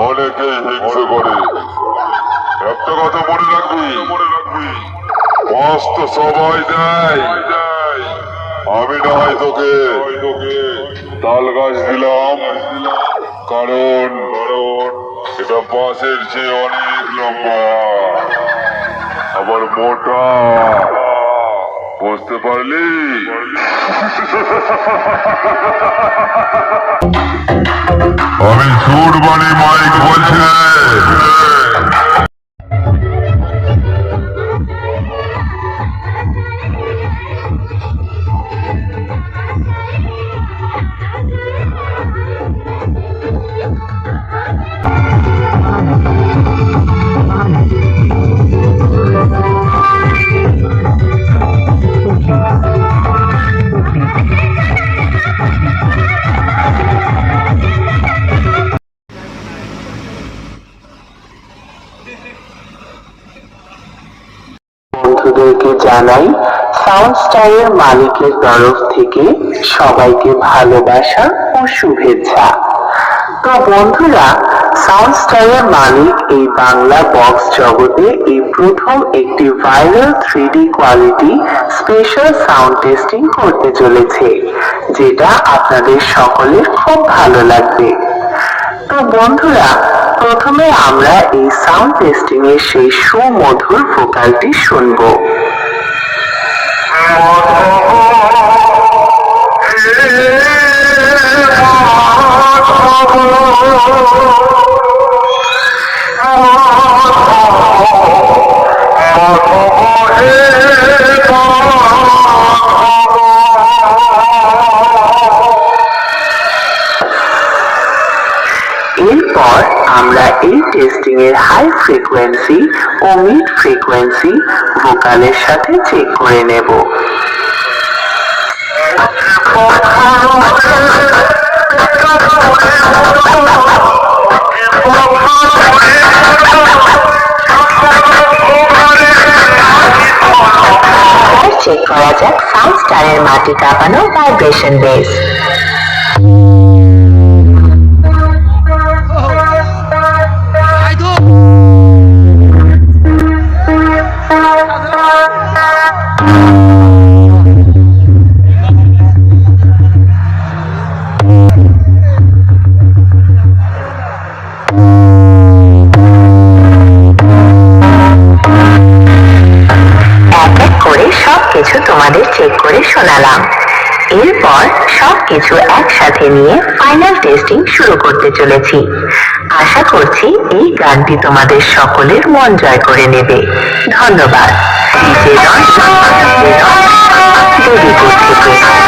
অনেকেই হিংসে করে। একটা কথা মনে রাখবি, কষ্ট সবাই দেয়। আমি না হয় তোকে তাল গাছ দিলাম, কারণ এটা বাঁশের চেয়ে অনেক লম্বা, আবার মোটা। বুঝতে পারলি? আমি সুরবানি মাইক বলছি। বন্ধুদেরকে জানাই সাউন্ড স্টারের মালিকের তরফ থেকে সবাইকে ভালোবাসা ও শুভেচ্ছা। তো বন্ধুরা, সাউন্ড স্টারের মালিক এই বাংলা বক্স জগতে এই প্রথম একটি viral 3D quality special sound testing করতে চলেছে, যেটা আপনাদের সকলের খুব ভালো লাগবে। তো বন্ধুরা, প্রথমে আমরা এই সাউন্ড টেস্টিং এর সেই সুমধুর ভোকালটি শুনবো। এরপর আমরা এই টেস্টিং এর হাই ফ্রিকোয়েন্সি ও মিড ফ্রিকোয়েন্সি ভোকালের সাথে চেক করে নেব। চেক করা যাক সাউন্ড স্টারের মাটি কাঁপানো ভাইব্রেশন বেস। সবকিছু তোমাদের চেক করে শোনালাম। এরপর সবকিছু একসাথে নিয়ে ফাইনাল টেস্টিং শুরু করতে চলেছি। আশা করছি এই গানটি তোমাদের সকলের মন জয় করে নেবে। ধন্যবাদ। দেবীপুর থেকে।